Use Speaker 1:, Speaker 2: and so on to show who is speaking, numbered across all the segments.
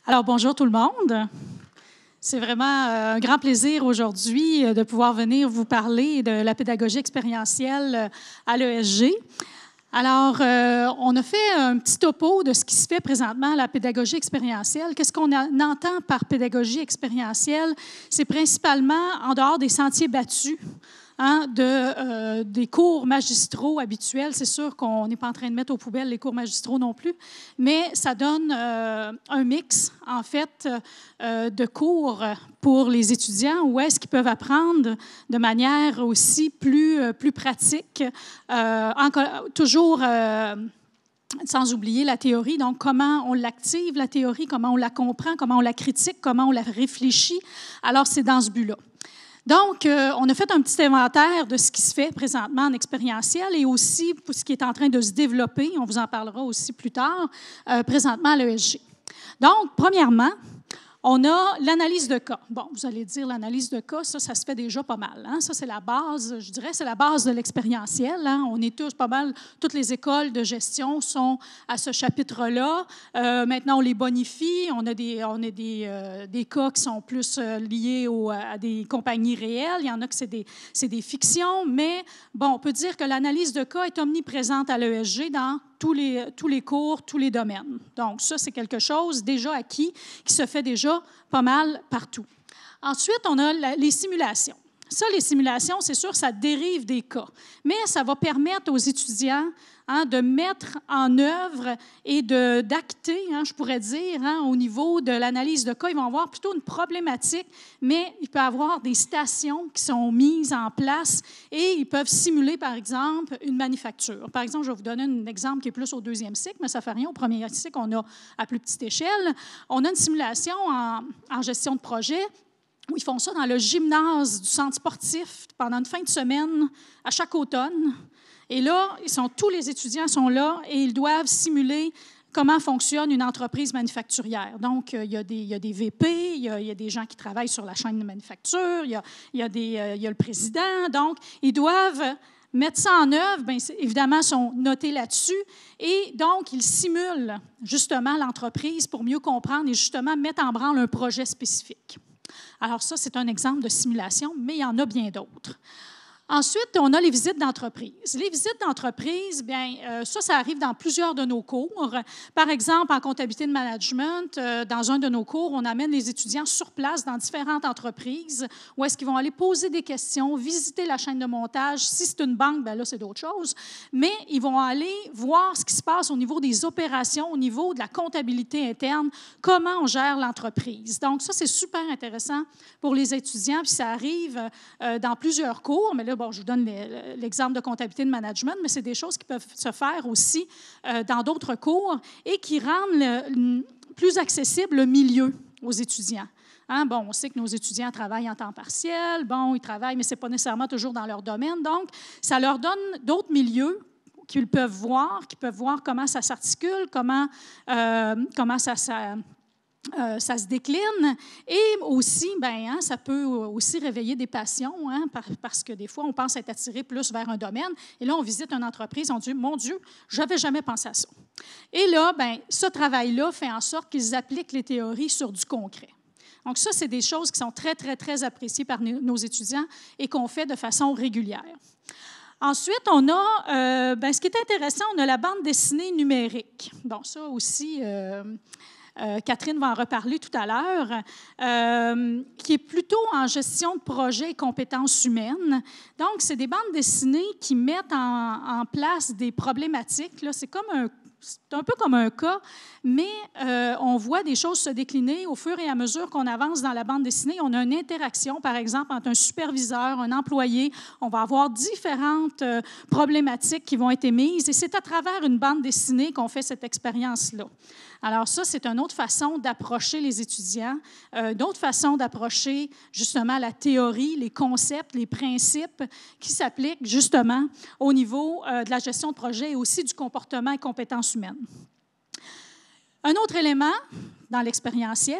Speaker 1: Alors, bonjour tout le monde. C'est vraiment un grand plaisir aujourd'hui de pouvoir venir vous parler de la pédagogie expérientielle à l'ESG. Alors, on a fait un petit topo de ce qui se fait présentement à la pédagogie expérientielle. Qu'est-ce qu'on entend par pédagogie expérientielle? C'est principalement en dehors des sentiers battus. Des cours magistraux habituels. C'est sûr qu'on n'est pas en train de mettre aux poubelles les cours magistraux non plus, mais ça donne un mix, en fait, de cours pour les étudiants où est-ce qu'ils peuvent apprendre de manière aussi plus pratique, toujours sans oublier la théorie. Donc, comment on l'active, la théorie, comment on la comprend, comment on la critique, comment on la réfléchit. Alors, c'est dans ce but-là. Donc, on a fait un petit inventaire de ce qui se fait présentement en expérientiel et aussi pour ce qui est en train de se développer, on vous en parlera aussi plus tard, présentement à l'ESG. Donc, premièrement, on a l'analyse de cas. Bon, vous allez dire l'analyse de cas, ça se fait déjà pas mal. Hein? Ça, c'est la base, je dirais, c'est la base de l'expérientiel. Hein? On est tous pas mal, toutes les écoles de gestion sont à ce chapitre-là. Maintenant, on les bonifie. On a des cas qui sont plus liés à des compagnies réelles. Il y en a que c'est des fictions. Mais bon, on peut dire que l'analyse de cas est omniprésente à l'ESG dans tous les cours, tous les domaines. Donc, ça, c'est quelque chose déjà acquis qui se fait déjà pas mal partout. Ensuite, on a les simulations. Ça, les simulations, c'est sûr, ça dérive des cas, mais ça va permettre aux étudiants de mettre en œuvre et d'acter, je pourrais dire, au niveau de l'analyse de cas. Ils vont avoir plutôt une problématique, mais il peut y avoir des stations qui sont mises en place et ils peuvent simuler, par exemple, une manufacture. Par exemple, je vais vous donner un exemple qui est plus au deuxième cycle, mais ça ne fait rien. Au premier cycle, on a à plus petite échelle. On a une simulation en gestion de projet où ils font ça dans le gymnase du centre sportif pendant une fin de semaine à chaque automne. Et là, tous les étudiants sont là et ils doivent simuler comment fonctionne une entreprise manufacturière. Donc, il y a des VP, il y a des gens qui travaillent sur la chaîne de manufacture, il y a le président. Donc, ils doivent mettre ça en œuvre. Bien, évidemment, ils sont notés là-dessus. Et donc, ils simulent justement l'entreprise pour mieux comprendre et justement mettre en branle un projet spécifique. Alors ça, c'est un exemple de simulation, mais il y en a bien d'autres. Ensuite, on a les visites d'entreprise. Les visites d'entreprise, bien, ça arrive dans plusieurs de nos cours. Par exemple, en comptabilité de management, dans un de nos cours, on amène les étudiants sur place dans différentes entreprises où est-ce qu'ils vont aller poser des questions, visiter la chaîne de montage. Si c'est une banque, bien là, c'est d'autres choses. Mais ils vont aller voir ce qui se passe au niveau des opérations, au niveau de la comptabilité interne, comment on gère l'entreprise. Donc, ça, c'est super intéressant pour les étudiants, puis ça arrive dans plusieurs cours, mais là, bon, je vous donne l'exemple de comptabilité de management, mais c'est des choses qui peuvent se faire aussi dans d'autres cours et qui rendent plus accessible le milieu aux étudiants. Bon, on sait que nos étudiants travaillent en temps partiel. Bon, ils travaillent, mais ce n'est pas nécessairement toujours dans leur domaine. Donc, ça leur donne d'autres milieux qu'ils peuvent voir, comment ça s'articule, comment ça se décline et aussi, ça peut aussi réveiller des passions parce que des fois, on pense être attiré plus vers un domaine et là, on visite une entreprise, on dit « Mon Dieu, je n'avais jamais pensé à ça ». Et là, ce travail-là fait en sorte qu'ils appliquent les théories sur du concret. Donc ça, c'est des choses qui sont très, très, très appréciées par nos étudiants et qu'on fait de façon régulière. Ensuite, on a, ce qui est intéressant, on a la bande dessinée numérique. Bon, ça aussi... Catherine va en reparler tout à l'heure, qui est plutôt en gestion de projet et compétences humaines. Donc, c'est des bandes dessinées qui mettent en place des problématiques. Là, c'est un peu comme un cas, mais on voit des choses se décliner au fur et à mesure qu'on avance dans la bande dessinée. On a une interaction, par exemple, entre un superviseur, un employé. On va avoir différentes problématiques qui vont être émises et c'est à travers une bande dessinée qu'on fait cette expérience-là. Alors ça, c'est une autre façon d'approcher les étudiants, d'autres façons d'approcher justement la théorie, les concepts, les principes qui s'appliquent justement au niveau de la gestion de projet et aussi du comportement et compétences humaines. Un autre élément dans l'expérientiel,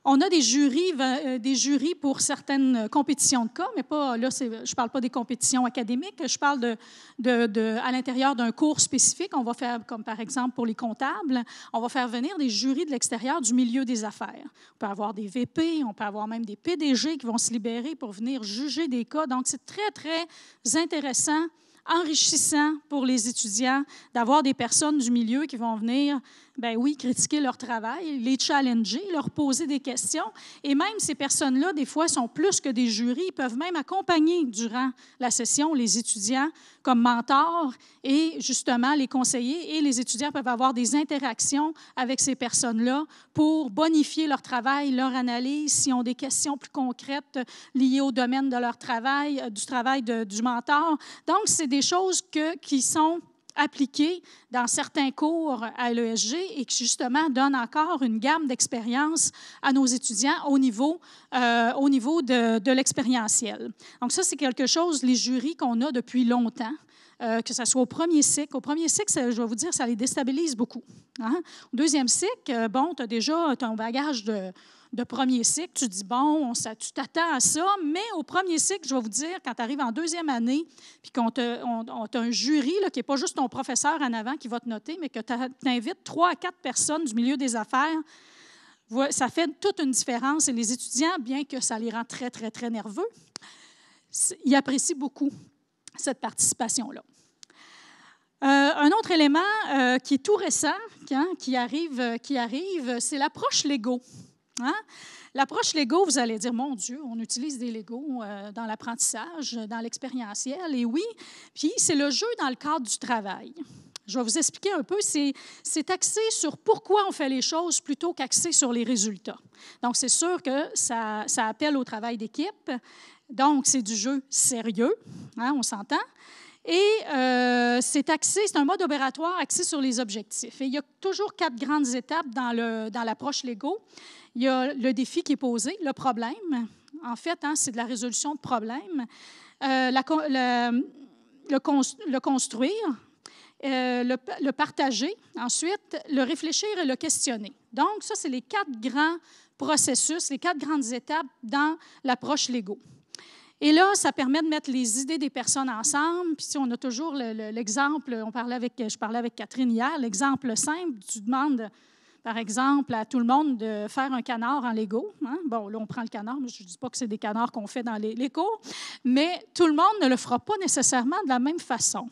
Speaker 1: On a des jurys pour certaines compétitions de cas, mais pas là. Je ne parle pas des compétitions académiques. Je parle à l'intérieur d'un cours spécifique. On va faire, comme par exemple pour les comptables, on va faire venir des jurys de l'extérieur du milieu des affaires. On peut avoir des VP, on peut avoir même des PDG qui vont se libérer pour venir juger des cas. Donc, c'est très, très intéressant, enrichissant pour les étudiants d'avoir des personnes du milieu qui vont venir, ben oui, critiquer leur travail, les challenger, leur poser des questions. Et même ces personnes-là, des fois, sont plus que des jurys. Ils peuvent même accompagner durant la session les étudiants comme mentors et justement les conseillers. Et les étudiants peuvent avoir des interactions avec ces personnes-là pour bonifier leur travail, leur analyse, s'ils ont des questions plus concrètes liées au domaine de leur travail, du travail du mentor. Donc, c'est des choses qui sont appliquées dans certains cours à l'ESG et qui, justement, donnent encore une gamme d'expériences à nos étudiants au niveau de l'expérientiel. Donc, ça, c'est quelque chose, les jurys qu'on a depuis longtemps, que ce soit au premier cycle. Au premier cycle, je vais vous dire, ça les déstabilise beaucoup. Hein? Au deuxième cycle, bon, tu as déjà ton bagage de premier cycle, tu dis, bon, tu t'attends à ça, mais au premier cycle, je vais vous dire, quand tu arrives en deuxième année, puis qu'on t'a un jury là, qui n'est pas juste ton professeur en avant qui va te noter, mais que tu invites 3 à 4 personnes du milieu des affaires, ça fait toute une différence. Et les étudiants, bien que ça les rend très, très, très nerveux, ils apprécient beaucoup cette participation-là. Un autre élément qui est tout récent, qui arrive, c'est l'approche Lego. Hein? L'approche Lego, vous allez dire, mon Dieu, on utilise des Legos dans l'apprentissage, dans l'expérientiel, et oui, puis c'est le jeu dans le cadre du travail. Je vais vous expliquer un peu, c'est axé sur pourquoi on fait les choses plutôt qu'axé sur les résultats. Donc, c'est sûr que ça appelle au travail d'équipe, donc c'est du jeu sérieux, hein, on s'entend. Et c'est un mode opératoire axé sur les objectifs. Et il y a toujours 4 grandes étapes dans l'approche Lego. Il y a le défi qui est posé, le problème. En fait, hein, c'est de la résolution de problèmes. Le construire, le partager. Ensuite, le réfléchir et le questionner. Donc, ça, c'est les 4 grands processus, les 4 grandes étapes dans l'approche Lego. Et là, ça permet de mettre les idées des personnes ensemble. Puis on a toujours l'exemple, je parlais avec Catherine hier, l'exemple simple, tu demandes, par exemple, à tout le monde de faire un canard en Lego. Hein? Bon, là, on prend le canard, mais je ne dis pas que c'est des canards qu'on fait dans les cours, mais tout le monde ne le fera pas nécessairement de la même façon.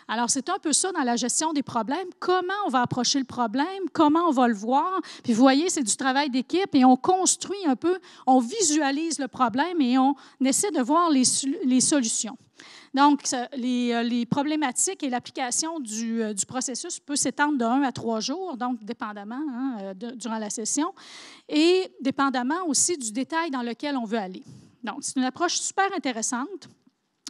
Speaker 1: Alors, c'est un peu ça dans la gestion des problèmes. Comment on va approcher le problème? Comment on va le voir? Puis, vous voyez, c'est du travail d'équipe et on construit un peu, on visualise le problème et on essaie de voir les solutions. Donc, les problématiques et l'application du processus peut s'étendre de 1 à 3 jours, donc dépendamment durant la session, et dépendamment aussi du détail dans lequel on veut aller. Donc, c'est une approche super intéressante.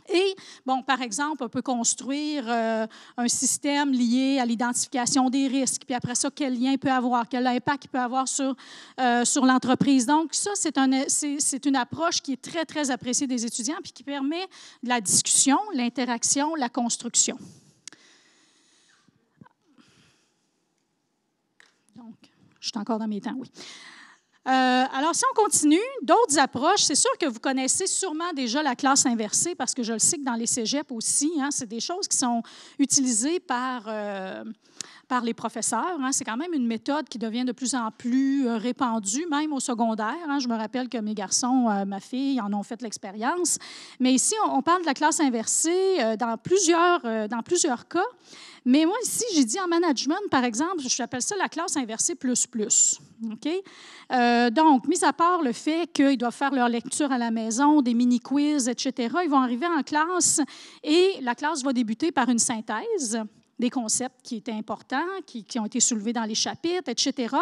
Speaker 1: Et, bon, par exemple, on peut construire un système lié à l'identification des risques, puis après ça, quel lien il peut avoir, quel impact il peut avoir sur l'entreprise. Donc, ça, c'est une approche qui est très, très appréciée des étudiants, puis qui permet de la discussion, l'interaction, la construction. Donc, je suis encore dans mes temps, oui. Alors, si on continue, d'autres approches, c'est sûr que vous connaissez sûrement déjà la classe inversée parce que je le sais que dans les cégeps aussi, hein, c'est des choses qui sont utilisées par les professeurs. Hein. C'est quand même une méthode qui devient de plus en plus répandue, même au secondaire. Hein. Je me rappelle que mes garçons, ma fille, en ont fait l'expérience. Mais ici, on parle de la classe inversée dans plusieurs cas. Mais moi, ici, j'ai dit en management, par exemple, j'appelle ça la classe inversée plus plus. OK? Donc, mis à part le fait qu'ils doivent faire leur lecture à la maison, des mini-quiz, etc., ils vont arriver en classe et la classe va débuter par une synthèse des concepts qui étaient importants, qui ont été soulevés dans les chapitres, etc.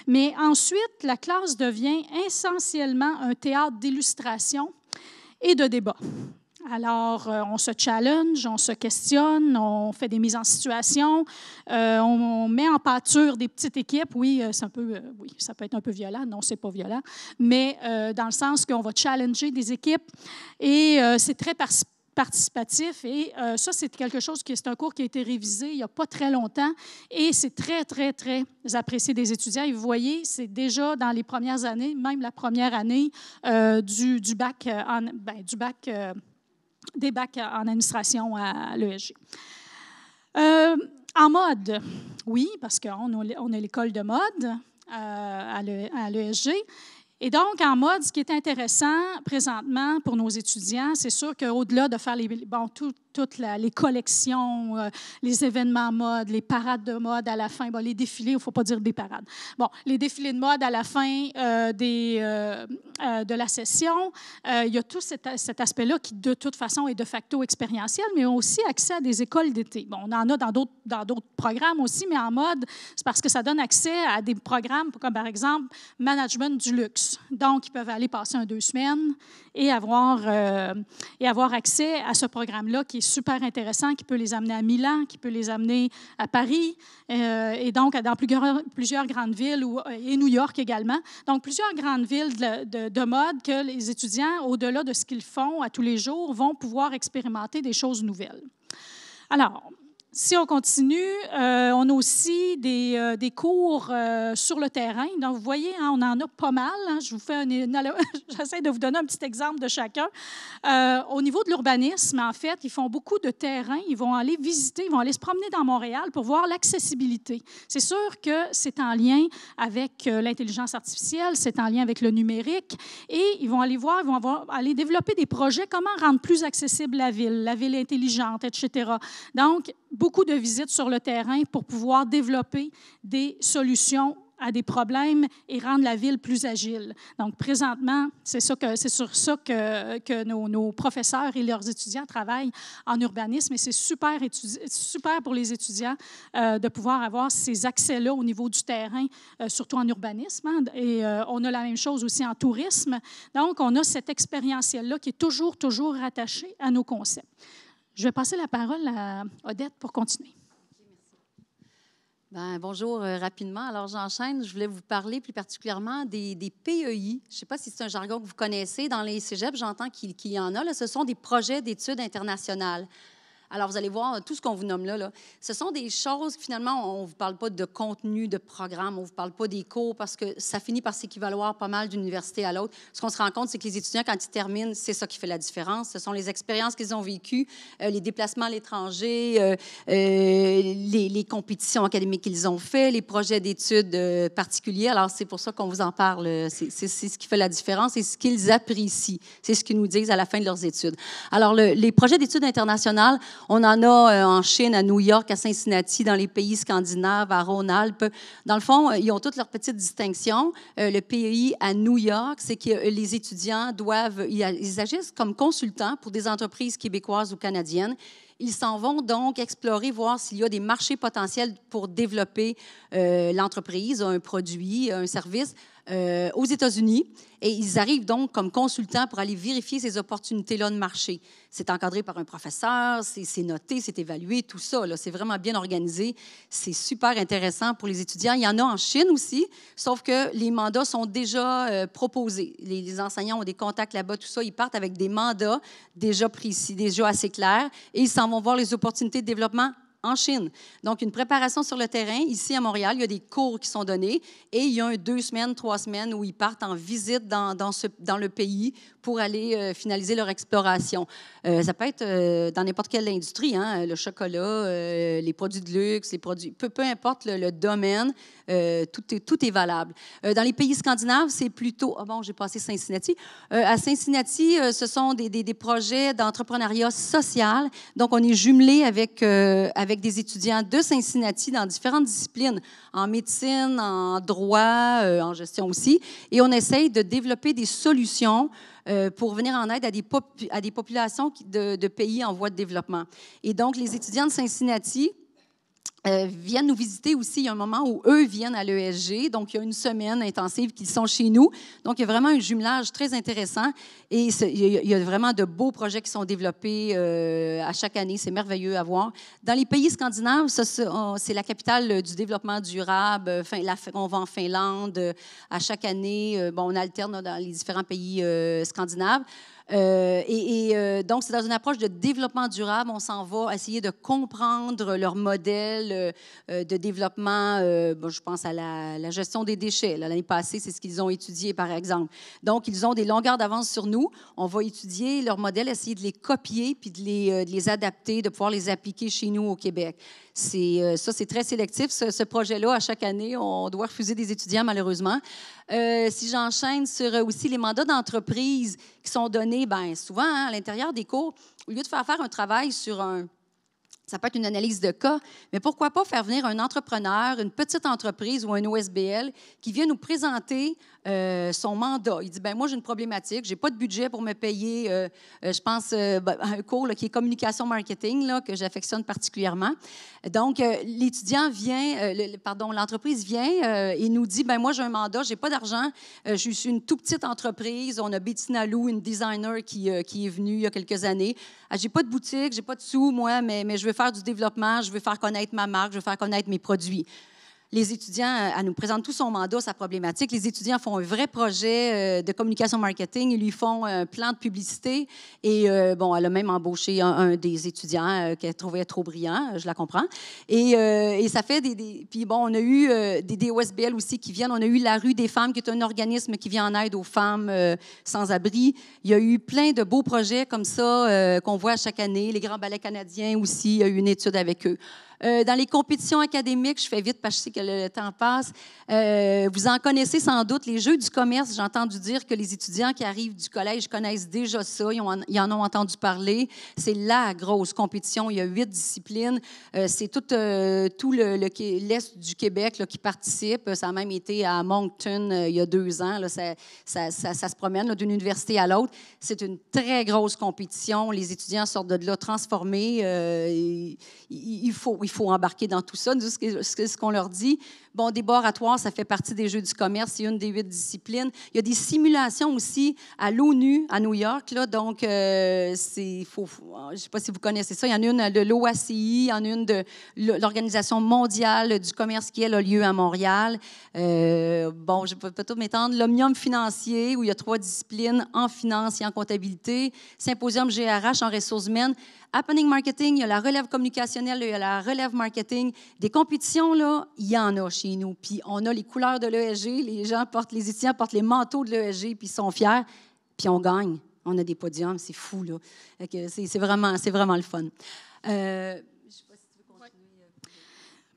Speaker 1: Mais ensuite, la classe devient essentiellement un théâtre d'illustration et de débat. Alors, on se challenge, on se questionne, on fait des mises en situation, on met en pâture des petites équipes. Oui, ça peut être un peu violent. Non, c'est pas violent. Mais dans le sens qu'on va challenger des équipes et c'est très participatif. Et ça, c'est quelque chose c'est un cours qui a été révisé il n'y a pas très longtemps et c'est très, très, très apprécié des étudiants. Et vous voyez, c'est déjà dans les premières années, même la première année du bac, des bacs en administration à l'ESG. En mode, oui, parce qu'on a l'école de mode à l'ESG. Et donc, en mode, ce qui est intéressant présentement pour nos étudiants, c'est sûr qu'au-delà de faire toutes les collections, les événements mode, les parades de mode à la fin, les défilés, il ne faut pas dire des parades. Bon, les défilés de mode à la fin de la session, il y a tout cet aspect-là qui, de toute façon, est de facto expérientiel, mais on a aussi accès à des écoles d'été. Bon, on en a dans d'autres programmes aussi, mais en mode, c'est parce que ça donne accès à des programmes comme, par exemple, management du luxe. Donc, ils peuvent aller passer 2 semaines et avoir accès à ce programme-là qui est super intéressant, qui peut les amener à Milan, qui peut les amener à Paris, et donc dans plusieurs grandes villes, et New York également. Donc, plusieurs grandes villes de mode que les étudiants, au-delà de ce qu'ils font à tous les jours, vont pouvoir expérimenter des choses nouvelles. Alors, si on continue, on a aussi des cours sur le terrain. Donc, vous voyez, hein, on en a pas mal. Hein. Je vous fais j'essaie de vous donner un petit exemple de chacun. Au niveau de l'urbanisme, en fait, ils font beaucoup de terrain. Ils vont aller visiter, ils vont aller se promener dans Montréal pour voir l'accessibilité. C'est sûr que c'est en lien avec l'intelligence artificielle, c'est en lien avec le numérique. Et ils vont aller voir, aller développer des projets, comment rendre plus accessible la ville intelligente, etc. Donc, beaucoup de visites sur le terrain pour pouvoir développer des solutions à des problèmes et rendre la ville plus agile. Donc, présentement, c'est sur ça que nos professeurs et leurs étudiants travaillent en urbanisme et c'est super pour les étudiants de pouvoir avoir ces accès-là au niveau du terrain, surtout en urbanisme. Hein, et on a la même chose aussi en tourisme. Donc, on a cette expérientielle-là qui est toujours rattachée à nos concepts. Je vais passer la parole à Odette pour continuer.
Speaker 2: Bonjour, rapidement. Alors, j'enchaîne. Je voulais vous parler plus particulièrement des PEI. Je ne sais pas si c'est un jargon que vous connaissez. Dans les cégeps, j'entends qu'il y en a. Là. Ce sont des projets d'études internationales. Alors, vous allez voir, tout ce qu'on vous nomme là, ce sont des choses, finalement, on ne vous parle pas de contenu, de programme, on ne vous parle pas des cours parce que ça finit par s'équivaloir pas mal d'une université à l'autre. Ce qu'on se rend compte, c'est que les étudiants, quand ils terminent, c'est ça qui fait la différence. Ce sont les expériences qu'ils ont vécues, les déplacements à l'étranger, les compétitions académiques qu'ils ont fait, les projets d'études particuliers. Alors, c'est pour ça qu'on vous en parle. C'est ce qui fait la différence et ce qu'ils apprécient. C'est ce qu'ils nous disent à la fin de leurs études. Alors, les projets d'études internationales, on en a en Chine, à New York, à Cincinnati, dans les pays scandinaves, à Rhône-Alpes. Dans le fond, ils ont toutes leurs petites distinctions. Le PEI à New York, c'est que les étudiants ils agissent comme consultants pour des entreprises québécoises ou canadiennes. Ils s'en vont donc explorer, voir s'il y a des marchés potentiels pour développer l'entreprise, un produit, un service aux États-Unis. Et ils arrivent donc comme consultants pour aller vérifier ces opportunités-là de marché. C'est encadré par un professeur, c'est noté, c'est évalué, tout ça. C'est vraiment bien organisé. C'est super intéressant pour les étudiants. Il y en a en Chine aussi, sauf que les mandats sont déjà proposés. Les enseignants ont des contacts là-bas, tout ça. Ils partent avec des mandats déjà précis, déjà assez clairs, et ils s'en vont voir les opportunités de développement en Chine. Donc, une préparation sur le terrain. Ici, à Montréal, il y a des cours qui sont donnés et il y a 2 semaines, 3 semaines où ils partent en visite dans le pays pour aller finaliser leur exploration. Ça peut être dans n'importe quelle industrie, hein, le chocolat, les produits de luxe, les produits, peu importe le domaine, tout est valable. Dans les pays scandinaves, c'est plutôt... j'ai passé Cincinnati. À Cincinnati, ce sont des projets d'entrepreneuriat social. Donc, on est jumelé avec des étudiants de Cincinnati dans différentes disciplines, en médecine, en droit, en gestion aussi. Et on essaye de développer des solutions pour venir en aide à des populations de pays en voie de développement. Et donc, les étudiants de Cincinnati viennent nous visiter aussi. Il y a un moment où eux viennent à l'ESG. Donc, il y a une semaine intensive qu'ils sont chez nous. Donc, il y a vraiment un jumelage très intéressant. Et il y a vraiment de beaux projets qui sont développés à chaque année. C'est merveilleux à voir. Dans les pays scandinaves, c'est la capitale du développement durable. On va en Finlande à chaque année. On alterne dans les différents pays scandinaves. Donc, c'est dans une approche de développement durable. On s'en va essayer de comprendre leur modèle de développement. Je pense à la gestion des déchets. L'année passée, c'est ce qu'ils ont étudié, par exemple. Donc, ils ont des longueurs d'avance sur nous. On va étudier leur modèle, essayer de les copier puis de les adapter, de pouvoir les appliquer chez nous au Québec. Ça, c'est très sélectif, ce projet-là. À chaque année, on doit refuser des étudiants, malheureusement. Si j'enchaîne sur aussi les mandats d'entreprise qui sont donnés, bien souvent, à l'intérieur des cours, au lieu de faire un travail sur ça peut être une analyse de cas, mais pourquoi pas faire venir un entrepreneur, une petite entreprise ou un OSBL qui vient nous présenter son mandat. Il dit, ben moi, j'ai une problématique, j'ai pas de budget pour me payer, je pense, un cours là, qui est communication marketing, là, que j'affectionne particulièrement. Donc, l'étudiant vient, l'entreprise vient et nous dit, ben moi, j'ai un mandat, j'ai pas d'argent, je suis une toute petite entreprise. On a Bettina Lou, une designer qui est venue il y a quelques années. J'ai pas de boutique, j'ai pas de sous, moi, mais je veux faire du développement, je veux faire connaître ma marque, je veux faire connaître mes produits. Les étudiants, elle nous présente tout son mandat, sa problématique. Les étudiants font un vrai projet de communication marketing. Ils lui font un plan de publicité. Et elle a même embauché un des étudiants qu'elle trouvait trop brillant, je la comprends. Et ça fait Puis on a eu des OSBL aussi qui viennent. On a eu La Rue des femmes, qui est un organisme qui vient en aide aux femmes sans-abri. Il y a eu plein de beaux projets comme ça qu'on voit chaque année. Les Grands Ballets canadiens aussi, il y a eu une étude avec eux. Dans les compétitions académiques, je fais vite parce que je sais que le temps passe, vous en connaissez sans doute, les jeux du commerce. J'ai entendu dire que les étudiants qui arrivent du collège connaissent déjà ça, ils en ont entendu parler. C'est la grosse compétition, il y a 8 disciplines. C'est tout l'Est du Québec là, qui participe. Ça a même été à Moncton il y a 2 ans. Là, ça se promène là, d'une université à l'autre. C'est une très grosse compétition. Les étudiants sortent de là transformés. Il faut embarquer dans tout ça. Nous, ce qu'on leur dit, bon, des laboratoires, ça fait partie des Jeux du commerce, c'est une des 8 disciplines. Il y a des simulations aussi à l'ONU, à New York. Là, donc, je ne sais pas si vous connaissez ça. Il y en a une de l'OACI, il y en a une de l'Organisation mondiale du commerce qui, elle, a lieu à Montréal. Je ne vais pas tout m'étendre. L'Omnium financier, où il y a 3 disciplines en finance et en comptabilité. Symposium GRH en ressources humaines. Happening Marketing, il y a la relève communicationnelle, il y a la relève marketing. Des compétitions, là, il y en a chez nous. Puis on a les couleurs de l'ESG, les étudiants portent les manteaux de l'ESG, puis ils sont fiers, puis on gagne. On a des podiums, c'est fou, là. C'est vraiment le fun. Je ne sais pas si tu veux continuer.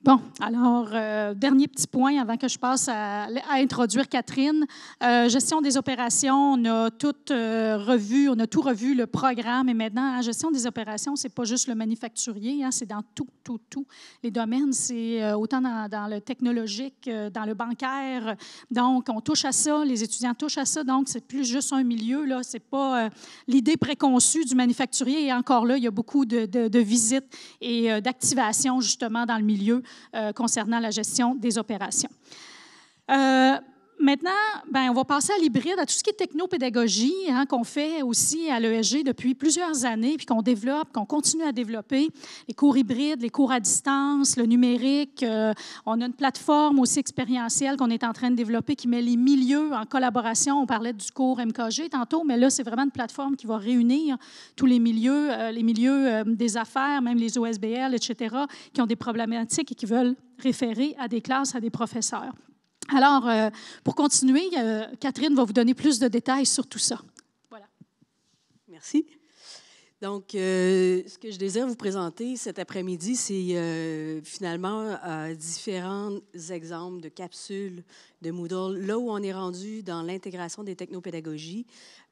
Speaker 1: Bon, alors, dernier petit point avant que je passe à introduire Catherine. Gestion des opérations, on a tout revu le programme. Et maintenant, la gestion des opérations, ce n'est pas juste le manufacturier, hein, c'est dans tout les domaines. C'est autant dans le technologique, dans le bancaire. Donc, on touche à ça, les étudiants touchent à ça. Donc, c'est plus juste un milieu. Ce n'est pas l'idée préconçue du manufacturier. Et encore là, il y a beaucoup de visites et d'activations, justement, dans le milieu concernant la gestion des opérations. Maintenant, on va passer à l'hybride, à tout ce qui est technopédagogie, hein, qu'on fait aussi à l'ESG depuis plusieurs années, puis qu'on développe, qu'on continue à développer. Les cours hybrides, les cours à distance, le numérique. On a une plateforme aussi expérientielle qu'on est en train de développer qui met les milieux en collaboration. On parlait du cours MKG tantôt, mais là, c'est vraiment une plateforme qui va réunir tous les milieux des affaires, même les OSBL, etc., qui ont des problématiques et qui veulent référer à des classes, à des professeurs. Alors, pour continuer, Catherine va vous donner plus de détails sur tout ça. Voilà.
Speaker 3: Merci. Donc, ce que je désire vous présenter cet après-midi, c'est finalement différents exemples de capsules de Moodle. Là où on est rendu dans l'intégration des technopédagogies,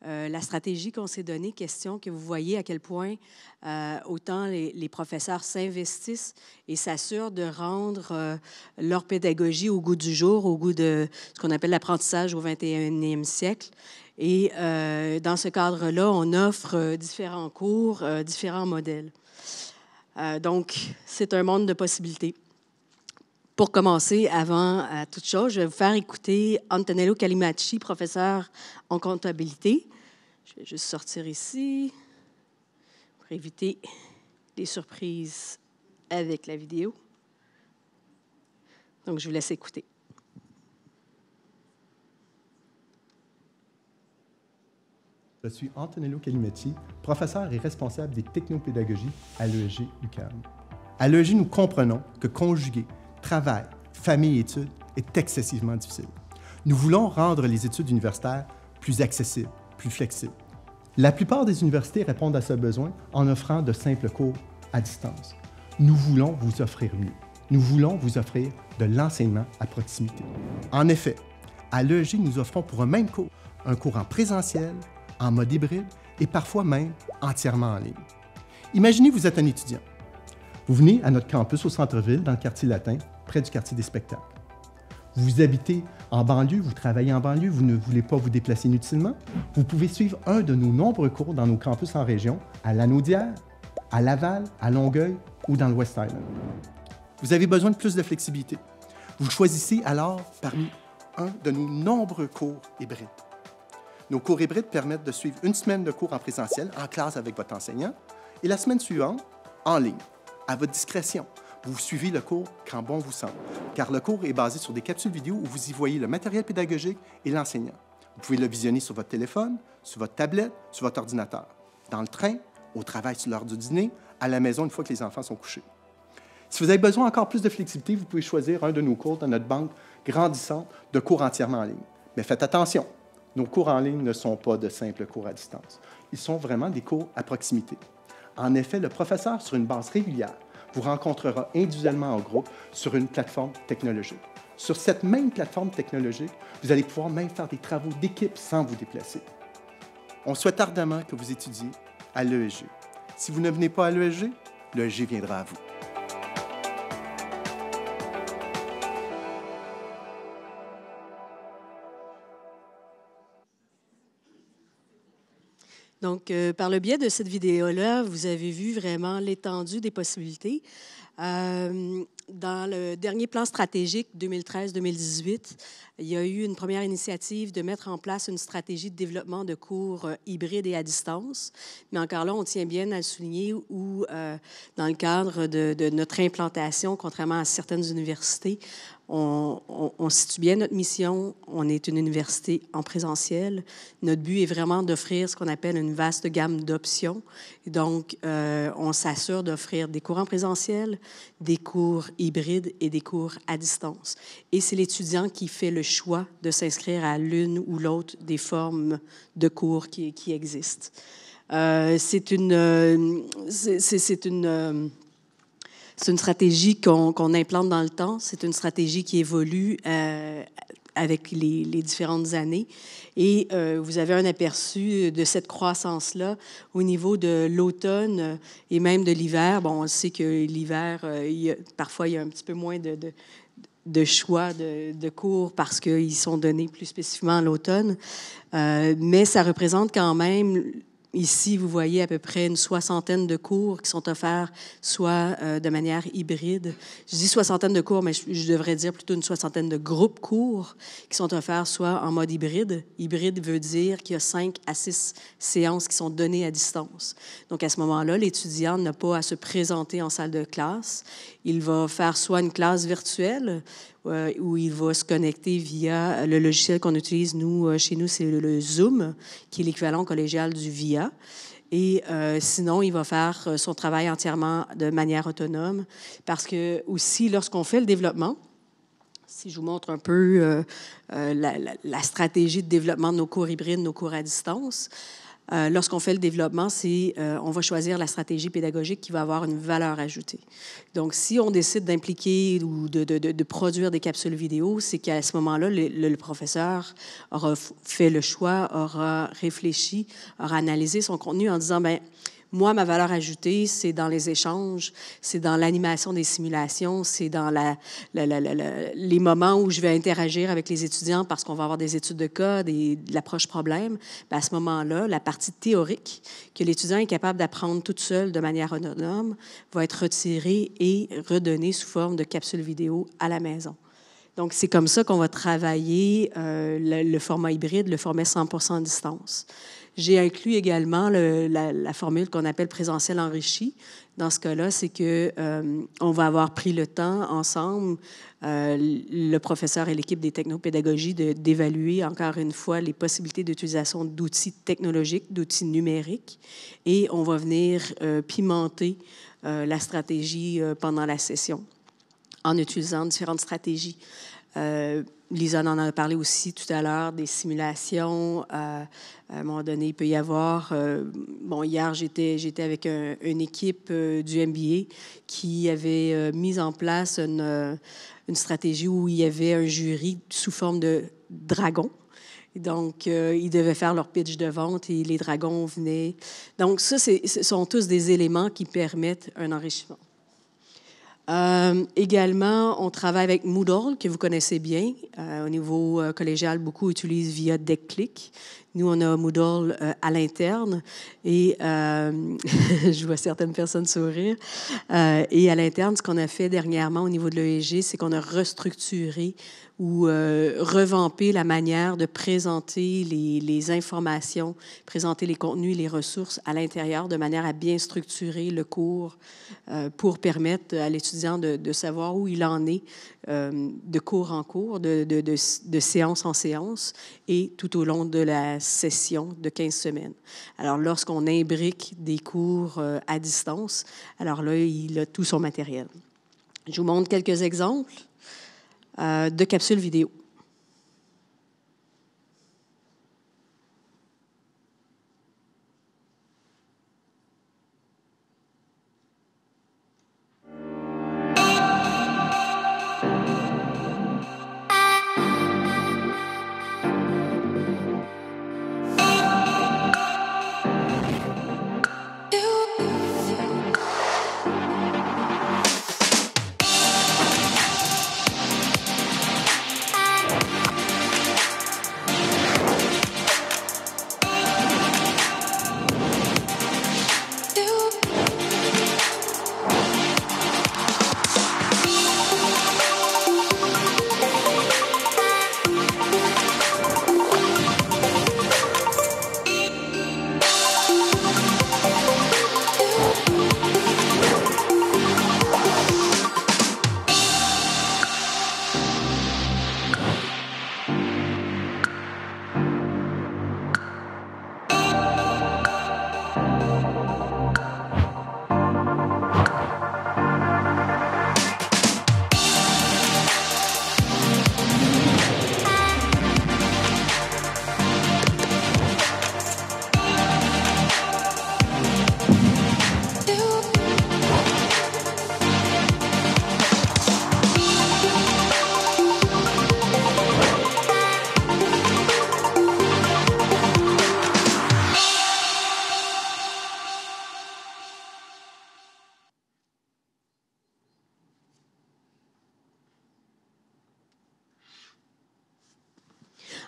Speaker 3: la stratégie qu'on s'est donnée, question que vous voyez à quel point autant les professeurs s'investissent et s'assurent de rendre leur pédagogie au goût du jour, au goût de ce qu'on appelle l'apprentissage au 21e siècle. Et dans ce cadre-là, on offre différents cours, différents modèles. Donc, c'est un monde de possibilités. Pour commencer, avant toute chose, je vais vous faire écouter Antonello Calimacci, professeur en comptabilité. Je vais juste sortir ici pour éviter les surprises avec la vidéo. Donc, je vous laisse écouter.
Speaker 4: Je suis Antonello Calimetti, professeur et responsable des technopédagogies à l'ESG UQAM. À l'ESG, nous comprenons que conjuguer travail, famille et études est excessivement difficile. Nous voulons rendre les études universitaires plus accessibles, plus flexibles. La plupart des universités répondent à ce besoin en offrant de simples cours à distance. Nous voulons vous offrir mieux. Nous voulons vous offrir de l'enseignement à proximité. En effet, à l'ESG, nous offrons pour un même cours, un cours en présentiel, en mode hybride et parfois même entièrement en ligne. Imaginez, vous êtes un étudiant. Vous venez à notre campus au centre-ville, dans le quartier latin, près du quartier des spectacles. Vous habitez en banlieue, vous travaillez en banlieue, vous ne voulez pas vous déplacer inutilement. Vous pouvez suivre un de nos nombreux cours dans nos campus en région, à Lanaudière, à Laval, à Longueuil ou dans le West Island. Vous avez besoin de plus de flexibilité. Vous choisissez alors parmi un de nos nombreux cours hybrides. Nos cours hybrides permettent de suivre une semaine de cours en présentiel, en classe avec votre enseignant, et la semaine suivante, en ligne, à votre discrétion. Vous suivez le cours quand bon vous semble, car le cours est basé sur des capsules vidéo où vous y voyez le matériel pédagogique et l'enseignant. Vous pouvez le visionner sur votre téléphone, sur votre tablette, sur votre ordinateur, dans le train, au travail sur l'heure du dîner, à la maison une fois que les enfants sont couchés. Si vous avez besoin encore plus de flexibilité, vous pouvez choisir un de nos cours dans notre banque grandissante de cours entièrement en ligne. Mais faites attention, nos cours en ligne ne sont pas de simples cours à distance. Ils sont vraiment des cours à proximité. En effet, le professeur, sur une base régulière, vous rencontrera individuellement en groupe sur une plateforme technologique. Sur cette même plateforme technologique, vous allez pouvoir même faire des travaux d'équipe sans vous déplacer. On souhaite ardemment que vous étudiez à l'ESG. Si vous ne venez pas à l'ESG, l'ESG viendra à vous.
Speaker 3: Donc, par le biais de cette vidéo-là, vous avez vu vraiment l'étendue des possibilités. Dans le dernier plan stratégique 2013-2018, il y a eu une première initiative de mettre en place une stratégie de développement de cours hybrides et à distance. Mais encore là, on tient bien à le souligner où, dans le cadre de notre implantation, contrairement à certaines universités, on situe bien notre mission. On est une université en présentiel. Notre but est vraiment d'offrir ce qu'on appelle une vaste gamme d'options. Donc, on s'assure d'offrir des cours en présentiel, des cours hybrides et des cours à distance. Et c'est l'étudiant qui fait le choix de s'inscrire à l'une ou l'autre des formes de cours qui existent. C'est une stratégie qu'on implante dans le temps. C'est une stratégie qui évolue avec les différentes années. Et vous avez un aperçu de cette croissance-là au niveau de l'automne et même de l'hiver. Bon, on sait que l'hiver, parfois, il y a un petit peu moins de choix de cours parce qu'ils sont donnés plus spécifiquement à l'automne. Mais ça représente quand même... Ici, vous voyez à peu près une soixantaine de cours qui sont offerts soit de manière hybride. Je dis soixantaine de cours, mais je devrais dire plutôt une soixantaine de groupes cours qui sont offerts soit en mode hybride. Hybride veut dire qu'il y a 5 à 6 séances qui sont données à distance. Donc, à ce moment-là, l'étudiant n'a pas à se présenter en salle de classe. Il va faire soit une classe virtuelle où il va se connecter via le logiciel qu'on utilise, chez nous, c'est le Zoom, qui est l'équivalent collégial du VIA. Et sinon, il va faire son travail entièrement de manière autonome. Parce que aussi, lorsqu'on fait le développement, si je vous montre un peu la stratégie de développement de nos cours hybrides, nos cours à distance, lorsqu'on fait le développement, on va choisir la stratégie pédagogique qui va avoir une valeur ajoutée. Donc, si on décide d'impliquer ou de produire des capsules vidéo, c'est qu'à ce moment-là, le professeur aura fait le choix, aura réfléchi, aura analysé son contenu en disant, bien, moi, ma valeur ajoutée, c'est dans les échanges, c'est dans l'animation des simulations, c'est dans les moments où je vais interagir avec les étudiants parce qu'on va avoir des études de cas, de l'approche problème. Bien, à ce moment-là, la partie théorique que l'étudiant est capable d'apprendre toute seule de manière autonome va être retirée et redonnée sous forme de capsules vidéo à la maison. Donc, c'est comme ça qu'on va travailler le format hybride, le format 100% à distance. J'ai inclus également la formule qu'on appelle présentiel enrichi. Dans ce cas-là, c'est que on va avoir pris le temps ensemble, le professeur et l'équipe des technopédagogies, d'évaluer encore une fois les possibilités d'utilisation d'outils technologiques, d'outils numériques, et on va venir pimenter la stratégie pendant la session en utilisant différentes stratégies. Lisa en a parlé aussi tout à l'heure, des simulations. À un moment donné, il peut y avoir... bon, hier, j'étais avec une équipe du MBA qui avait mis en place une stratégie où il y avait un jury sous forme de dragon. Donc, ils devaient faire leur pitch de vente et les dragons venaient. Donc, ça, ce sont tous des éléments qui permettent un enrichissement. Également, on travaille avec Moodle, que vous connaissez bien. Au niveau collégial, beaucoup utilisent via DeckClick. Nous, on a Moodle à l'interne et je vois certaines personnes sourire. Et à l'interne, ce qu'on a fait dernièrement au niveau de l'ESG, c'est qu'on a restructuré ou revampé la manière de présenter les informations, présenter les contenus et les ressources à l'intérieur de manière à bien structurer le cours pour permettre à l'étudiant de savoir où il en est de cours en cours, de séance en séance et tout au long de la session de 15 semaines. Alors, lorsqu'on imbrique des cours à distance, alors là, il a tout son matériel. Je vous montre quelques exemples de capsules vidéo.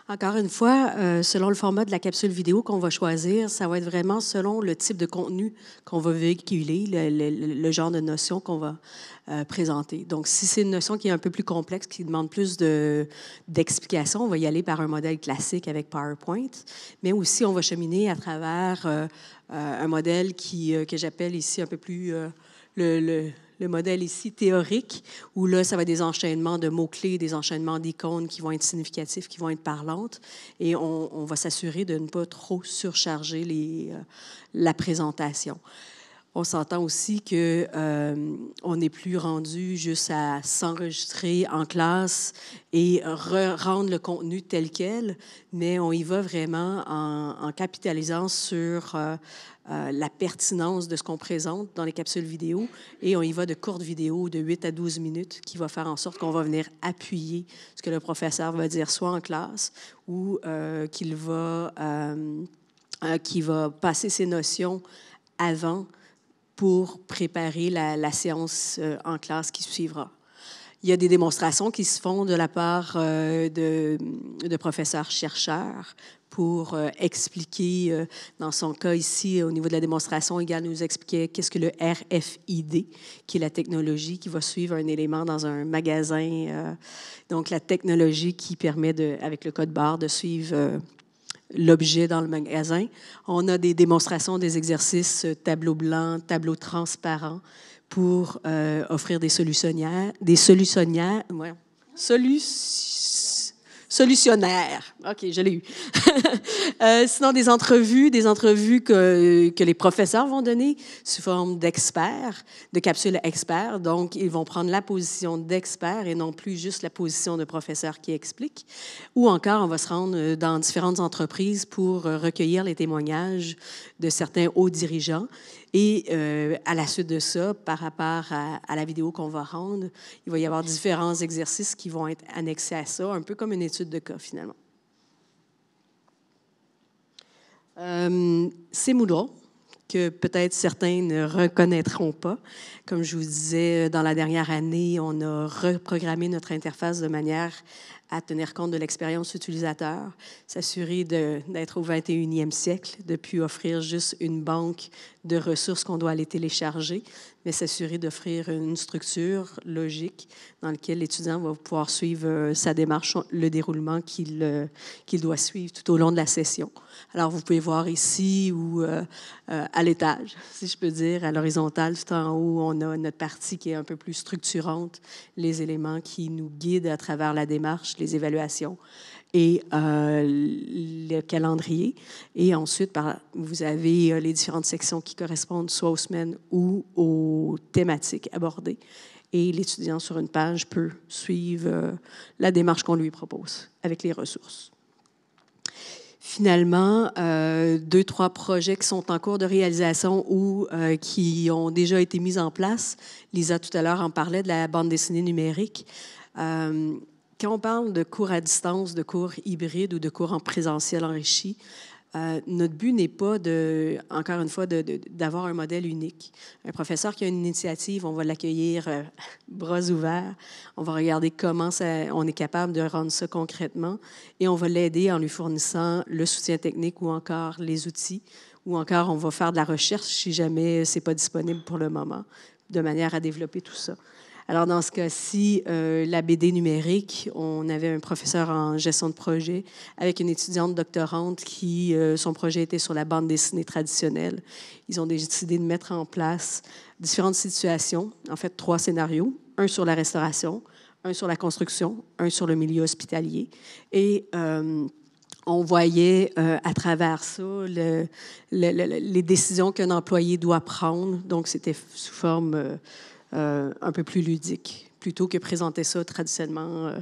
Speaker 3: Encore une fois, selon le format de la capsule vidéo qu'on va choisir, ça va être vraiment selon le type de contenu qu'on va véhiculer, le genre de notion qu'on va présenter. Donc, si c'est une notion qui est un peu plus complexe, qui demande plus d'explications, on va y aller par un modèle classique avec PowerPoint, mais aussi on va cheminer à travers un modèle que j'appelle ici un peu plus le modèle ici théorique, où là, ça va être des enchaînements de mots-clés, des enchaînements d'icônes qui vont être significatifs, qui vont être parlantes, et on va s'assurer de ne pas trop surcharger la présentation. On s'entend aussi qu'on n'est plus rendu juste à s'enregistrer en classe et rendre le contenu tel quel, mais on y va vraiment en capitalisant sur la pertinence de ce qu'on présente dans les capsules vidéo, et on y va de courtes vidéos de 8 à 12 minutes qui va faire en sorte qu'on va venir appuyer ce que le professeur va dire soit en classe ou qui va passer ses notions avant pour préparer la séance en classe qui suivra. Il y a des démonstrations qui se font de la part de professeurs-chercheurs pour expliquer, dans son cas ici, au niveau de la démonstration, Egan nous expliquait qu'est-ce que le RFID, qui est la technologie qui va suivre un élément dans un magasin. Donc, la technologie qui permet, avec le code barre, de suivre l'objet dans le magasin. On a des démonstrations des exercices tableau blanc, tableau transparent pour offrir des solutionnaires. Solutionnaire. OK, je l'ai eu. Sinon, des entrevues que les professeurs vont donner sous forme d'experts, de capsules experts. Donc, ils vont prendre la position d'expert et non plus juste la position de professeur qui explique. Ou encore, on va se rendre dans différentes entreprises pour recueillir les témoignages de certains hauts dirigeants. Et à la suite de ça, par rapport à la vidéo qu'on va rendre, il va y avoir différents exercices qui vont être annexés à ça, un peu comme une étude de cas, finalement. C'est Moodle, que peut-être certains ne reconnaîtront pas. Comme je vous disais, dans la dernière année, on a reprogrammé notre interface de manière à tenir compte de l'expérience utilisateur, s'assurer d'être au 21e siècle, de ne plus offrir juste une banque de ressources qu'on doit aller télécharger, mais s'assurer d'offrir une structure logique dans laquelle l'étudiant va pouvoir suivre sa démarche, le déroulement qu'il doit suivre tout au long de la session. Alors, vous pouvez voir ici ou à l'étage, si je peux dire, à l'horizontale, tout en haut, on a notre partie qui est un peu plus structurante, les éléments qui nous guident à travers la démarche, les évaluations et le calendrier. Et ensuite, vous avez les différentes sections qui correspondent soit aux semaines ou aux thématiques abordées. Et l'étudiant sur une page peut suivre la démarche qu'on lui propose avec les ressources. Finalement, 2-3 projets qui sont en cours de réalisation ou qui ont déjà été mis en place. Lisa, tout à l'heure, en parlait de la bande dessinée numérique. Quand on parle de cours à distance, de cours hybrides ou de cours en présentiel enrichi, notre but n'est pas, encore une fois, d'avoir un modèle unique. Un professeur qui a une initiative, on va l'accueillir bras ouverts. On va regarder comment on est capable de rendre ça concrètement et on va l'aider en lui fournissant le soutien technique ou encore les outils ou encore on va faire de la recherche si jamais ce n'est pas disponible pour le moment, de manière à développer tout ça. Alors, dans ce cas-ci, la BD numérique, on avait un professeur en gestion de projet avec une étudiante doctorante qui, son projet était sur la bande dessinée traditionnelle. Ils ont décidé de mettre en place différentes situations, en fait 3 scénarios, un sur la restauration, un sur la construction, un sur le milieu hospitalier. Et on voyait à travers ça les décisions qu'un employé doit prendre. Donc, c'était sous forme un peu plus ludique, plutôt que présenter ça traditionnellement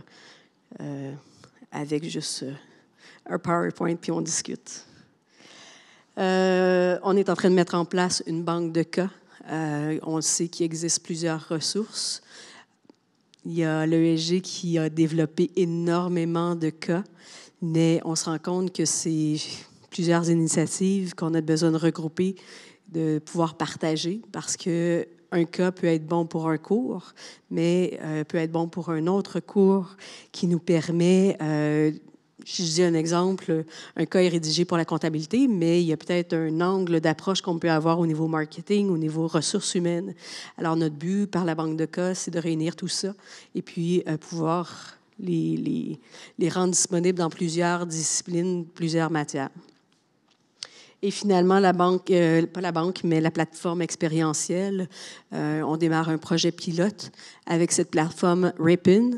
Speaker 3: avec juste un PowerPoint puis on discute. On est en train de mettre en place une banque de cas. On sait qu'il existe plusieurs ressources. Il y a l'ESG qui a développé énormément de cas, mais on se rend compte que c'est plusieurs initiatives qu'on a besoin de regrouper, de pouvoir partager, parce que un cas peut être bon pour un cours, mais peut être bon pour un autre cours qui nous permet, je dis un exemple, un cas est rédigé pour la comptabilité, mais il y a peut-être un angle d'approche qu'on peut avoir au niveau marketing, au niveau ressources humaines. Alors, notre but par la banque de cas, c'est de réunir tout ça et puis pouvoir les rendre disponibles dans plusieurs disciplines, plusieurs matières. Et finalement, pas la banque, mais la plateforme expérientielle, on démarre un projet pilote avec cette plateforme Ripin.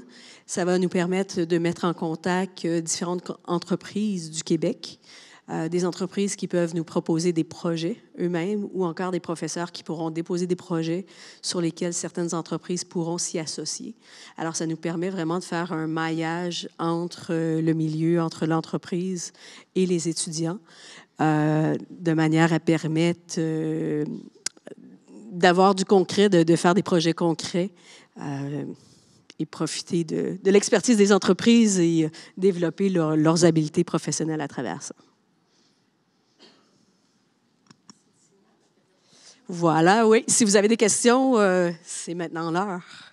Speaker 3: Ça va nous permettre de mettre en contact différentes entreprises du Québec, des entreprises qui peuvent nous proposer des projets eux-mêmes ou encore des professeurs qui pourront déposer des projets sur lesquels certaines entreprises pourront s'y associer. Alors, ça nous permet vraiment de faire un maillage entre le milieu, entre l'entreprise et les étudiants, de manière à permettre d'avoir du concret, de faire des projets concrets et profiter de l'expertise des entreprises et développer leurs habiletés professionnelles à travers ça. Voilà, oui. Si vous avez des questions, c'est maintenant l'heure.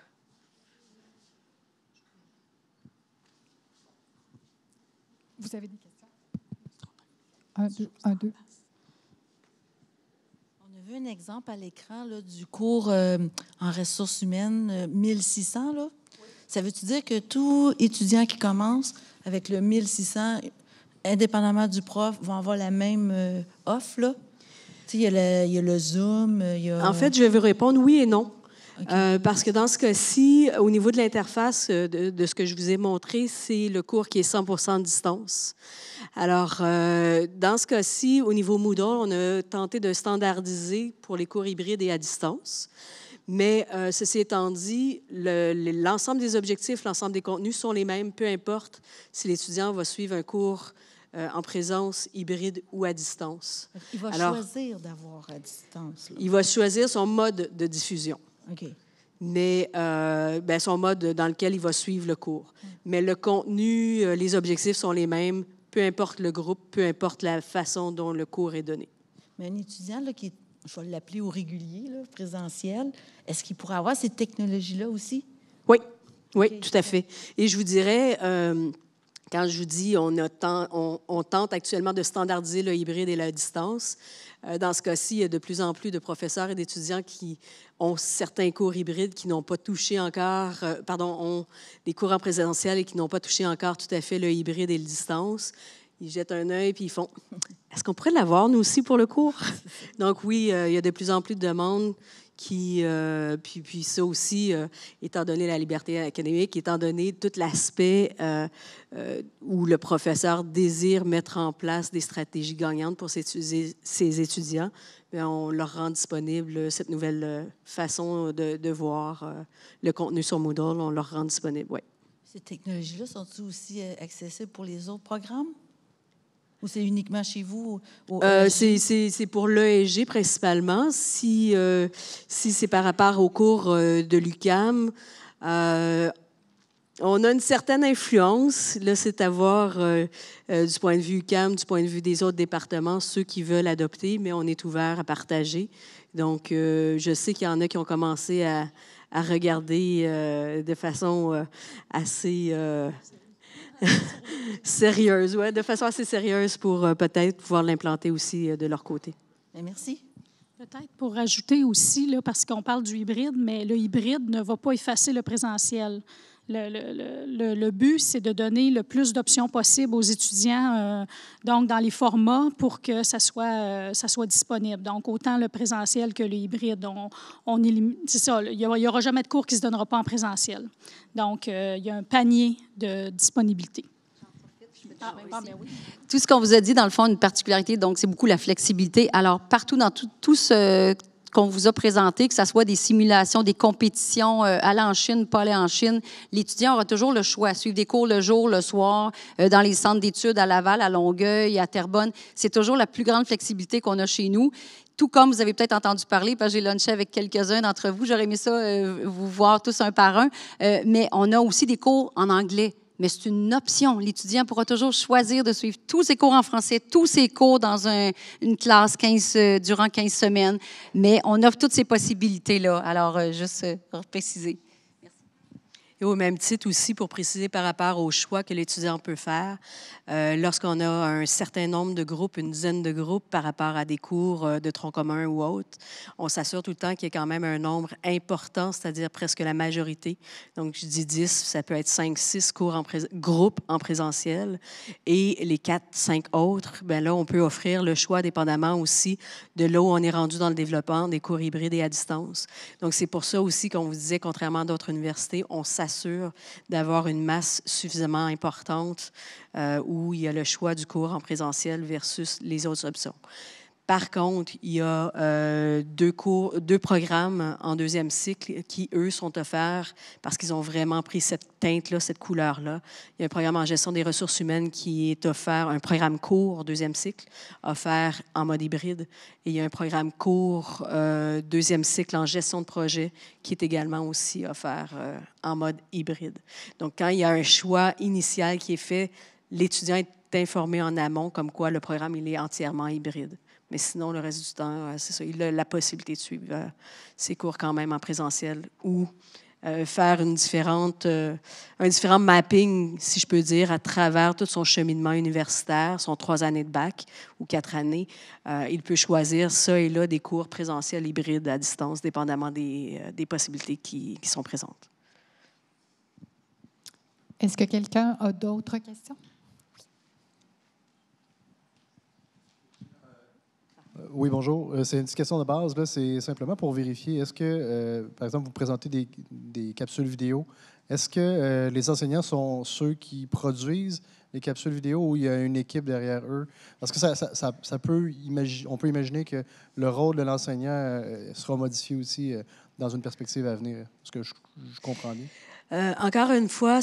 Speaker 5: Vous avez des questions? 1, 2.
Speaker 6: On a vu un exemple à l'écran là, du cours en ressources humaines 1600. Là. Oui. Ça veut-tu dire que tout étudiant qui commence avec le 1600 indépendamment du prof, vont avoir la même offre, là? Tu sais, il y a le Zoom, il y a...
Speaker 3: En fait, je vais vous répondre oui et non.
Speaker 6: OK.
Speaker 3: Parce que dans ce cas-ci, au niveau de l'interface de ce que je vous ai montré, c'est le cours qui est 100% distance. Alors, dans ce cas-ci, au niveau Moodle, on a tenté de standardiser pour les cours hybrides et à distance. Mais ceci étant dit, l'ensemble des objectifs, l'ensemble des contenus sont les mêmes, peu importe si l'étudiant va suivre un cours en présence, hybride ou à distance.
Speaker 6: Il va
Speaker 3: Alors,
Speaker 6: choisir d'avoir à distance, là.
Speaker 3: Il va choisir son mode de diffusion.
Speaker 6: OK.
Speaker 3: Mais son mode dans lequel il va suivre le cours. Mais le contenu, les objectifs sont les mêmes, peu importe le groupe, peu importe la façon dont le cours est donné.
Speaker 6: Mais un étudiant là, qui est, je vais l'appeler au régulier, là, présentiel, est-ce qu'il pourrait avoir ces technologies-là aussi?
Speaker 3: Oui,
Speaker 6: OK.
Speaker 3: tout à fait. Et je vous dirais, quand je vous dis on tente actuellement de standardiser le hybride et la distance, dans ce cas-ci, il y a de plus en plus de professeurs et d'étudiants qui ont certains cours hybrides qui n'ont pas touché encore, ont des cours en présentiel et qui n'ont pas touché encore tout à fait le hybride et la distance. Ils jettent un œil puis ils font « Est-ce qu'on pourrait l'avoir, nous aussi, pour le cours? » Donc oui, il y a de plus en plus de demandes qui, puis ça aussi, étant donné la liberté académique, étant donné tout l'aspect où le professeur désire mettre en place des stratégies gagnantes pour ses étudiants, bien, on leur rend disponible cette nouvelle façon de voir le contenu sur Moodle, on leur rend disponible, oui.
Speaker 6: Ces technologies-là sont-elles aussi accessibles pour les autres programmes? Ou c'est uniquement chez vous?
Speaker 3: C'est pour l'ESG principalement. Si c'est par rapport au cours de l'UQAM, on a une certaine influence. Là, c'est à voir du point de vue UQAM, du point de vue des autres départements, ceux qui veulent adopter, mais on est ouvert à partager. Donc, je sais qu'il y en a qui ont commencé à regarder de façon assez... sérieuse, ouais, de façon assez sérieuse pour peut-être pouvoir l'implanter aussi de leur côté.
Speaker 6: Merci.
Speaker 1: Peut-être pour rajouter aussi, là, parce qu'on parle du hybride, mais le hybride ne va pas effacer le présentiel. Le but, c'est de donner le plus d'options possibles aux étudiants, donc dans les formats, pour que ça soit disponible. Donc, autant le présentiel que le hybride. C'est ça, il n'y aura jamais de cours qui ne se donnera pas en présentiel. Donc, il y a un panier de disponibilité.
Speaker 2: Tout ce qu'on vous a dit, dans le fond, une particularité, donc c'est beaucoup la flexibilité. Alors, partout dans tout ce qu'on vous a présenté, que ce soit des simulations, des compétitions, aller en Chine, pas aller en Chine, l'étudiant aura toujours le choix, suivre des cours le jour, le soir, dans les centres d'études à Laval, à Longueuil, à Terrebonne. C'est toujours la plus grande flexibilité qu'on a chez nous. Tout comme vous avez peut-être entendu parler, parce que j'ai lunché avec quelques-uns d'entre vous, j'aurais aimé ça vous voir tous un par un, mais on a aussi des cours en anglais. Mais c'est une option. L'étudiant pourra toujours choisir de suivre tous ses cours en français, tous ses cours dans une classe durant 15 semaines. Mais on offre toutes ces possibilités-là. Alors, juste pour préciser.
Speaker 3: Et au même titre aussi, pour préciser par rapport au choix que l'étudiant peut faire, lorsqu'on a un certain nombre de groupes, une dizaine de groupes par rapport à des cours de tronc commun ou autres, on s'assure tout le temps qu'il y a quand même un nombre important, c'est-à-dire presque la majorité. Donc, je dis 10, ça peut être 5, 6 groupes en présentiel. Et les 4, 5 autres, bien là, on peut offrir le choix dépendamment aussi de là où on est rendu dans le développement des cours hybrides et à distance. Donc, c'est pour ça aussi qu'on vous disait, contrairement à d'autres universités, on s'assure d'avoir une masse suffisamment importante où il y a le choix du cours en présentiel versus les autres options. Par contre, il y a deux programmes en deuxième cycle qui, eux, sont offerts parce qu'ils ont vraiment pris cette teinte-là, cette couleur-là. Il y a un programme en gestion des ressources humaines qui est offert, un programme court deuxième cycle, offert en mode hybride. Et il y a un programme court deuxième cycle en gestion de projet qui est également aussi offert en mode hybride. Donc, quand il y a un choix initial qui est fait, l'étudiant est informé en amont comme quoi le programme il est entièrement hybride. Mais sinon, le reste du temps, c'est ça, il a la possibilité de suivre ses cours quand même en présentiel ou faire un différent mapping, si je peux dire, à travers tout son cheminement universitaire, son 3 années de bac ou 4 années. Il peut choisir ça et là des cours présentiels hybrides à distance, dépendamment des possibilités qui sont présentes.
Speaker 5: Est-ce que quelqu'un a d'autres questions?
Speaker 7: Oui, bonjour. C'est une petite question de base. Là, c'est simplement pour vérifier. Est-ce que, par exemple, vous présentez des capsules vidéo, est-ce que les enseignants sont ceux qui produisent les capsules vidéo ou il y a une équipe derrière eux? Parce que ça peut on peut imaginer que le rôle de l'enseignant sera modifié aussi dans une perspective à venir. Est-ce que je comprends bien?
Speaker 3: Encore une fois,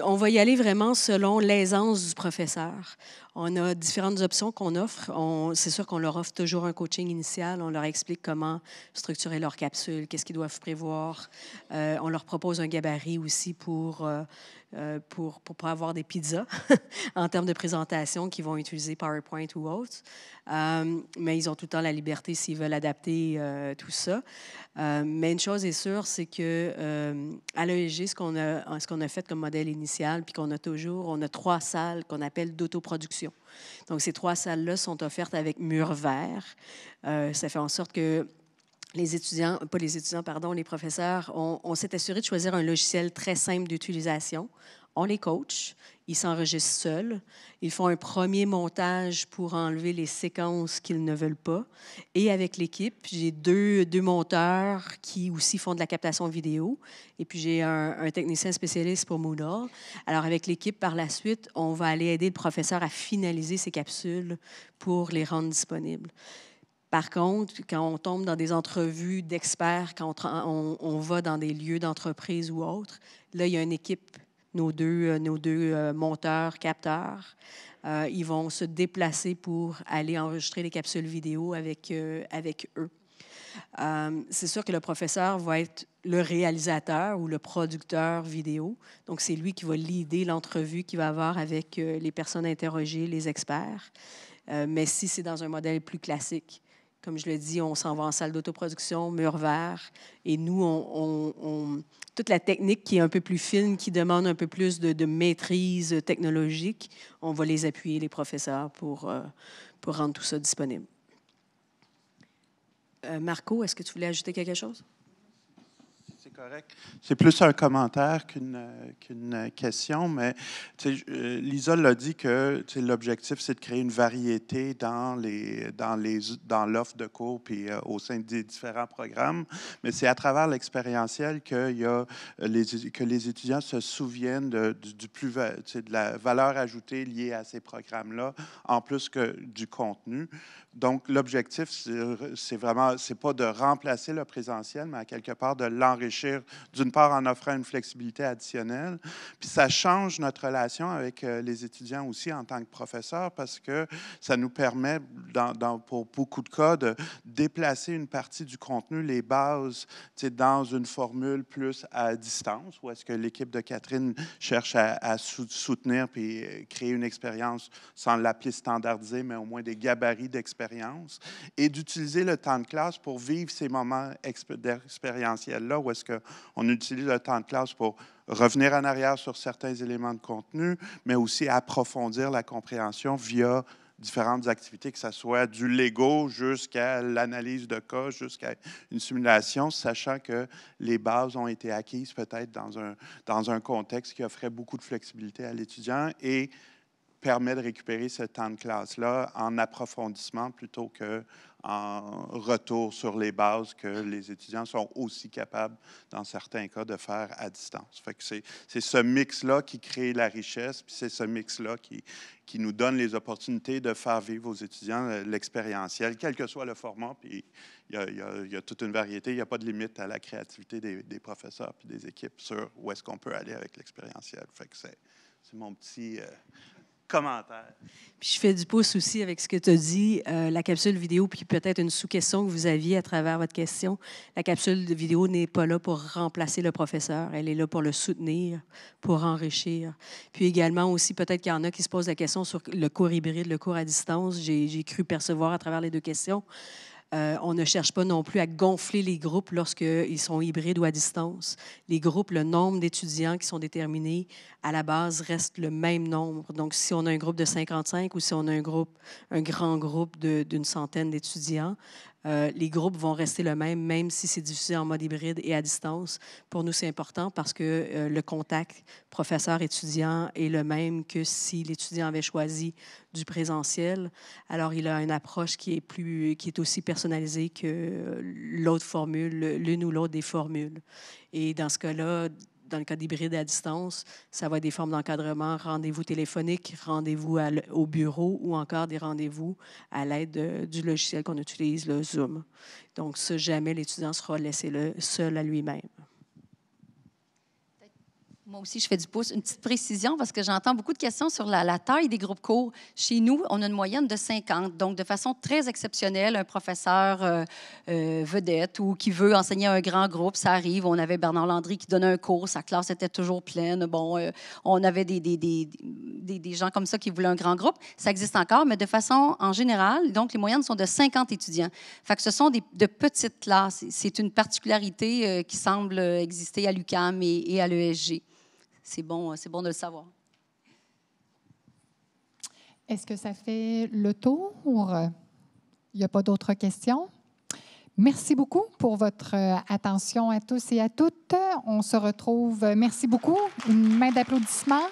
Speaker 3: on va y aller vraiment selon l'aisance du professeur. On a différentes options qu'on offre. C'est sûr qu'on leur offre toujours un coaching initial. On leur explique comment structurer leur capsule, qu'est-ce qu'ils doivent prévoir. On leur propose un gabarit aussi pour pas avoir des pizzas en termes de présentation qu'ils vont utiliser PowerPoint ou autre. Mais ils ont tout le temps la liberté s'ils veulent adapter tout ça. Mais une chose est sûre, c'est que à l'ESG, ce qu'on a fait comme modèle initial, puis qu'on a toujours, on a 3 salles qu'on appelle d'autoproduction. Donc, ces 3 salles-là sont offertes avec murs verts. Ça fait en sorte que les professeurs, on s'est assuré de choisir un logiciel très simple d'utilisation. On les coach, ils s'enregistrent seuls, ils font un premier montage pour enlever les séquences qu'ils ne veulent pas. Et avec l'équipe, j'ai deux monteurs qui aussi font de la captation vidéo. Et puis, j'ai un technicien spécialiste pour Moodle. Alors, avec l'équipe, par la suite, on va aller aider le professeur à finaliser ses capsules pour les rendre disponibles. Par contre, quand on tombe dans des entrevues d'experts, quand on va dans des lieux d'entreprise ou autres, là, il y a une équipe, nos deux monteurs, capteurs. Ils vont se déplacer pour aller enregistrer les capsules vidéo avec eux. C'est sûr que le professeur va être le réalisateur ou le producteur vidéo. Donc, c'est lui qui va leader l'entrevue qu'il va avoir avec les personnes interrogées, les experts. Mais si c'est dans un modèle plus classique, comme je le dis, on s'en va en salle d'autoproduction, mur vert, et nous, toute la technique qui est un peu plus fine, qui demande un peu plus de maîtrise technologique, on va les appuyer, les professeurs, pour rendre tout ça disponible. Marco, est-ce que tu voulais ajouter quelque chose?
Speaker 8: C'est correct. C'est plus un commentaire qu'une question, mais Lisa l'a dit que l'objectif, c'est de créer une variété dans l'offre de cours puis au sein des différents programmes. Mais c'est à travers l'expérientiel que les étudiants se souviennent de la valeur ajoutée liée à ces programmes-là, en plus que du contenu. Donc, l'objectif, c'est pas de remplacer le présentiel, mais à quelque part de l'enrichir, d'une part en offrant une flexibilité additionnelle. Puis ça change notre relation avec les étudiants aussi en tant que professeurs parce que ça nous permet, pour beaucoup de cas, de déplacer une partie du contenu, les bases, dans une formule plus à distance, où est-ce que l'équipe de Catherine cherche à soutenir puis créer une expérience sans l'appeler standardisée, mais au moins des gabarits d'expérience, et d'utiliser le temps de classe pour vivre ces moments expérientiels-là, où est-ce qu'on utilise le temps de classe pour revenir en arrière sur certains éléments de contenu, mais aussi approfondir la compréhension via différentes activités, que ce soit du Lego jusqu'à l'analyse de cas, jusqu'à une simulation, sachant que les bases ont été acquises peut-être dans un contexte qui offrait beaucoup de flexibilité à l'étudiant et permet de récupérer ce temps de classe-là en approfondissement plutôt qu'en retour sur les bases que les étudiants sont aussi capables, dans certains cas, de faire à distance. Fait que c'est ce mix-là qui crée la richesse, puis c'est ce mix-là qui nous donne les opportunités de faire vivre aux étudiants l'expérientiel, quel que soit le format, puis il y a toute une variété, il n'y a pas de limite à la créativité des professeurs puis des équipes sur où est-ce qu'on peut aller avec l'expérientiel. Fait que c'est mon petit commentaire.
Speaker 3: Puis je fais du pouce aussi avec ce que tu as dit, la capsule vidéo, puis peut-être une sous-question que vous aviez à travers votre question. La capsule de vidéo n'est pas là pour remplacer le professeur, elle est là pour le soutenir, pour enrichir. Puis également aussi, peut-être qu'il y en a qui se posent la question sur le cours hybride, le cours à distance. J'ai cru percevoir à travers les deux questions. On ne cherche pas non plus à gonfler les groupes lorsqu'ils sont hybrides ou à distance. Les groupes, le nombre d'étudiants qui sont déterminés, à la base, reste le même nombre. Donc, si on a un groupe de 55 ou si on a un grand groupe d'une centaine d'étudiants, Les groupes vont rester le même si c'est diffusé en mode hybride et à distance. Pour nous, c'est important parce que le contact professeur-étudiant est le même que si l'étudiant avait choisi du présentiel. Alors, il a une approche qui est aussi personnalisée que l'autre formule, l'une ou l'autre des formules. Et dans ce cas-là, dans le cas d'hybride à distance, ça va être des formes d'encadrement, rendez-vous téléphoniques, rendez-vous au bureau ou encore des rendez-vous à l'aide du logiciel qu'on utilise, le Zoom. Donc, ça, jamais l'étudiant sera laissé seul à lui-même.
Speaker 2: Moi aussi, je fais du pouce. Une petite précision, parce que j'entends beaucoup de questions sur la taille des groupes courts. Chez nous, on a une moyenne de 50. Donc, de façon très exceptionnelle, un professeur vedette ou qui veut enseigner un grand groupe, ça arrive. On avait Bernard Landry qui donnait un cours. Sa classe était toujours pleine. Bon, on avait des gens comme ça qui voulaient un grand groupe. Ça existe encore, mais de façon en général, donc, les moyennes sont de 50 étudiants. Fait que ce sont de petites classes. C'est une particularité qui semble exister à l'UQAM et à l'ESG. C'est bon de le savoir.
Speaker 5: Est-ce que ça fait le tour? Il n'y a pas d'autres questions? Merci beaucoup pour votre attention à tous et à toutes. On se retrouve. Merci beaucoup. Une main d'applaudissement.